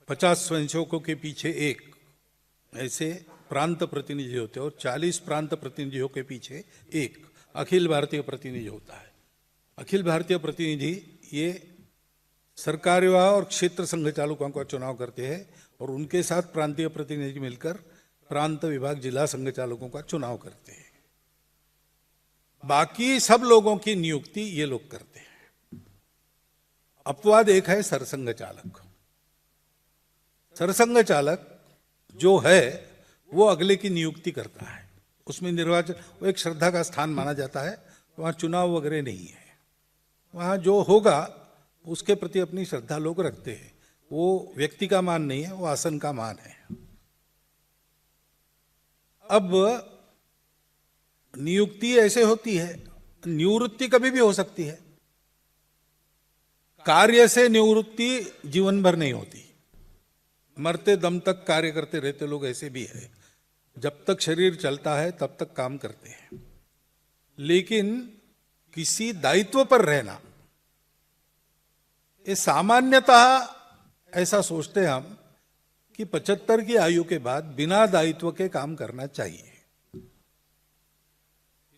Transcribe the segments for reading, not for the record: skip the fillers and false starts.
50 स्वयंसेवकों के पीछे एक ऐसे प्रांत प्रतिनिधि होते हैं और 40 प्रांत प्रतिनिधियों के पीछे एक अखिल भारतीय प्रतिनिधि होता है। अखिल भारतीय प्रतिनिधि ये सरकार विभाग और क्षेत्र संघ चालकों का चुनाव करते हैं और उनके साथ प्रांतीय प्रतिनिधि मिलकर प्रांत विभाग जिला संघ चालकों का चुनाव करते हैं। बाकी सब लोगों की नियुक्ति ये लोग करते हैं। अपवाद एक है सरसंघ चालक। सरसंघ चालक जो है वो अगले की नियुक्ति करता है। उसमें निर्वाचन वो एक श्रद्धा का स्थान माना जाता है। वहां चुनाव वगैरह नहीं है। वहां जो होगा उसके प्रति अपनी श्रद्धा लोग रखते हैं। वो व्यक्ति का मान नहीं है, वो आसन का मान है। अब नियुक्ति ऐसे होती है, निवृत्ति कभी भी हो सकती है। कार्य से निवृत्ति जीवन भर नहीं होती। मरते दम तक कार्य करते रहते लोग ऐसे भी है। जब तक शरीर चलता है तब तक काम करते हैं। लेकिन किसी दायित्व पर रहना, ये सामान्यतः ऐसा सोचते हैं हम कि 75 की आयु के बाद बिना दायित्व के काम करना चाहिए।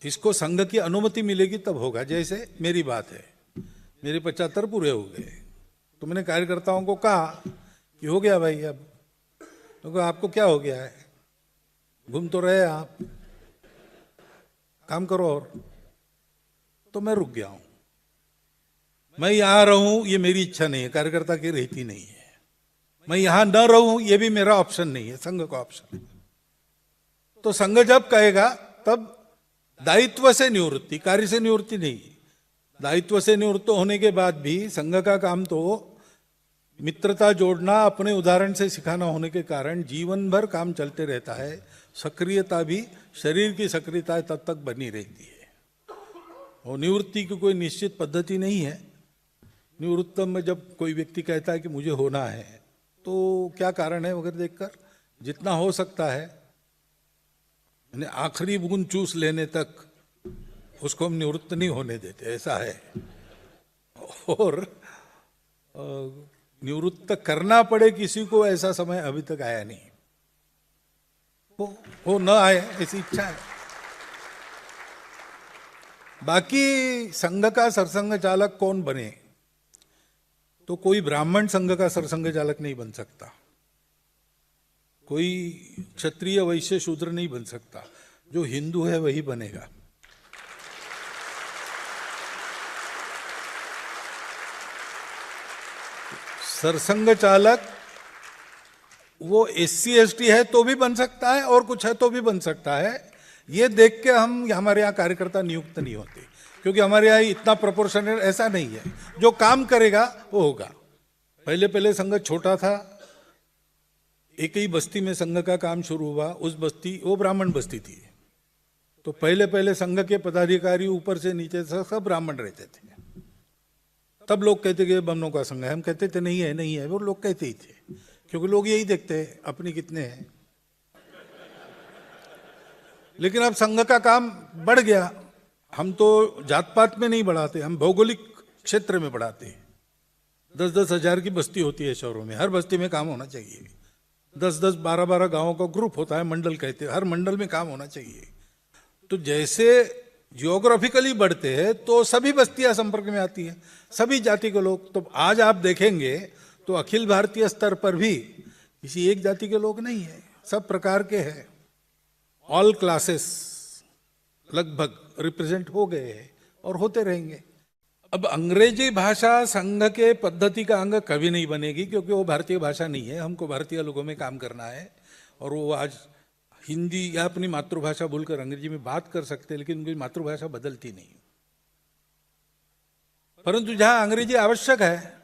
इसको संघ की अनुमति मिलेगी तब होगा। जैसे मेरी बात है, मेरे 75 पूरे हो गए तो मैंने कार्यकर्ताओं को कहा कि हो गया भाई, अब तो आपको क्या हो गया है, घूम तो रहे आप, काम करो। और तो मैं रुक गया हूं। मैं यहां रहूं ये मेरी इच्छा नहीं है, कार्यकर्ता की रहती नहीं है। मैं यहां न रहूं ये भी मेरा ऑप्शन नहीं है, संघ का ऑप्शन है। तो संघ जब कहेगा तब दायित्व से निवृत्ति, कार्य से निवृत्ति नहीं। दायित्व से निवृत्त होने के बाद भी संघ का काम तो मित्रता जोड़ना, अपने उदाहरण से सिखाना होने के कारण जीवन भर काम चलते रहता है। सक्रियता भी, शरीर की सक्रियता तब तक बनी रहती है। और निवृत्ति की कोई निश्चित पद्धति नहीं है। निवृत्तम में जब कोई व्यक्ति कहता है कि मुझे होना है तो क्या कारण है वगैरह देखकर जितना हो सकता है आखिरी बूंद चूस लेने तक उसको हम निवृत्त नहीं होने देते, ऐसा है। और निवृत्त करना पड़े किसी को ऐसा समय अभी तक आया नहीं। वो न आए ऐसी इच्छा है। बाकी संघ का सरसंघ चालक कौन बने, तो कोई ब्राह्मण संघ का सरसंघ चालक नहीं बन सकता, कोई क्षत्रिय वैश्य शूद्र नहीं बन सकता। जो हिंदू है वही बनेगा। सरसंघ चालक वो SC ST है तो भी बन सकता है और कुछ है तो भी बन सकता है। ये देख के हमारे यहाँ कार्यकर्ता नियुक्त नहीं होते, क्योंकि हमारे यहाँ इतना प्रोपोर्शनल ऐसा नहीं है। जो काम करेगा वो होगा। पहले पहले संघ छोटा था, एक ही बस्ती में संघ का काम शुरू हुआ। उस बस्ती वो ब्राह्मण बस्ती थी, तो पहले पहले संघ के पदाधिकारी ऊपर से नीचे से सब ब्राह्मण रहते थे। तब लोग कहते कि ब्राह्मणों का संघ है। हम कहते थे नहीं है, नहीं है। वो लोग कहते ही थे, क्योंकि लोग यही देखते हैं अपनी कितने हैं। लेकिन अब संघ का काम बढ़ गया। हम तो जात पात में नहीं बढ़ाते, हम भौगोलिक क्षेत्र में बढ़ाते हैं। 10-10 हजार की बस्ती होती है शहरों में, हर बस्ती में काम होना चाहिए। 10-10, 12-12 गांवों का ग्रुप होता है, मंडल कहते हैं, हर मंडल में काम होना चाहिए। तो जैसे जियोग्राफिकली बढ़ते हैं तो सभी बस्तियां संपर्क में आती हैं, सभी जाति के लोग। तो आज आप देखेंगे तो अखिल भारतीय स्तर पर भी किसी एक जाति के लोग नहीं है, सब प्रकार के हैं। ऑल क्लासेस लगभग रिप्रेजेंट हो गए हैं और होते रहेंगे। अब अंग्रेजी भाषा संघ के पद्धति का अंग कभी नहीं बनेगी, क्योंकि वो भारतीय भाषा नहीं है। हमको भारतीय लोगों में काम करना है और वो आज हिंदी या अपनी मातृभाषा भूलकर अंग्रेजी में बात कर सकते हैं, लेकिन उनकी मातृभाषा बदलती नहीं। परंतु जहां अंग्रेजी आवश्यक है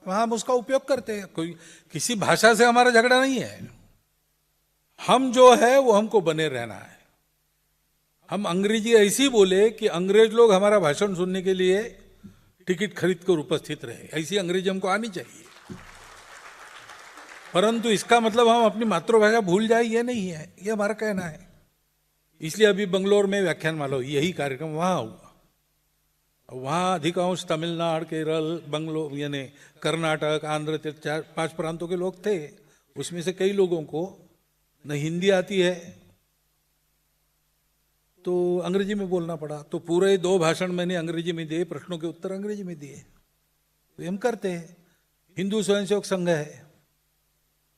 वहां हम उसका उपयोग करते हैं। कोई किसी भाषा से हमारा झगड़ा नहीं है। हम जो है वो हमको बने रहना है। हम अंग्रेजी ऐसी बोले कि अंग्रेज लोग हमारा भाषण सुनने के लिए टिकट खरीद कर उपस्थित रहे, ऐसी अंग्रेजी हमको आनी चाहिए। परंतु इसका मतलब हम अपनी मातृभाषा भूल जाए ये नहीं है, ये हमारा कहना है। इसलिए अभी बंगलोर में व्याख्यानमाला हुई, यही कार्यक्रम वहां हुआ। वहाँ अधिकांश तमिलनाडु, केरल, बंगलो यानी कर्नाटक, आंध्र, 4-5 प्रांतों के लोग थे। उसमें से कई लोगों को न हिंदी आती है तो अंग्रेजी में बोलना पड़ा। तो पूरे 2 भाषण मैंने अंग्रेजी में दिए, प्रश्नों के उत्तर अंग्रेजी में दिए। तो हम करते हैं। हिंदू स्वयंसेवक संघ है,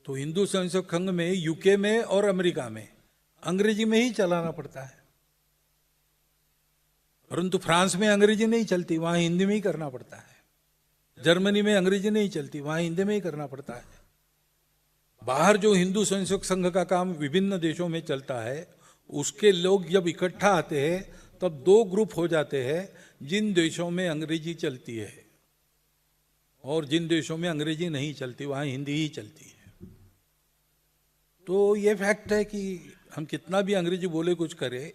तो हिंदू स्वयंसेवक संघ में यूके में और अमेरिका में अंग्रेजी में ही चलाना पड़ता है, परंतु फ्रांस में अंग्रेजी नहीं चलती, वहां हिंदी में ही करना पड़ता है। जर्मनी में अंग्रेजी नहीं चलती, वहां हिंदी में ही करना पड़ता है। बाहर जो हिंदू स्वयंसेवक संघ का काम विभिन्न देशों में चलता है, उसके लोग जब इकट्ठा आते हैं तब 2 ग्रुप हो जाते हैं। जिन देशों में अंग्रेजी चलती है और जिन देशों में अंग्रेजी नहीं चलती, वहां हिंदी ही चलती है। तो ये फैक्ट है कि हम कितना भी अंग्रेजी बोले कुछ करें,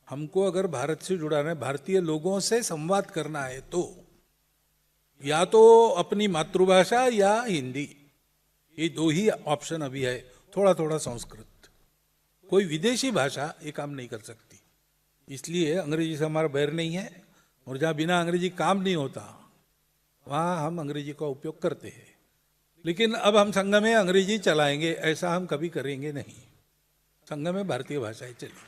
हमको अगर भारत से जुड़ाना है, भारतीय लोगों से संवाद करना है, तो या तो अपनी मातृभाषा या हिंदी, ये 2 ही ऑप्शन अभी है। थोड़ा थोड़ा संस्कृत, कोई विदेशी भाषा ये काम नहीं कर सकती। इसलिए अंग्रेजी से हमारा बैर नहीं है, और जहाँ बिना अंग्रेजी काम नहीं होता वहाँ हम अंग्रेजी का उपयोग करते हैं। लेकिन अब हम संघ में अंग्रेजी चलाएंगे ऐसा हम कभी करेंगे नहीं। संघ में भारतीय भाषाएं चलेंगी।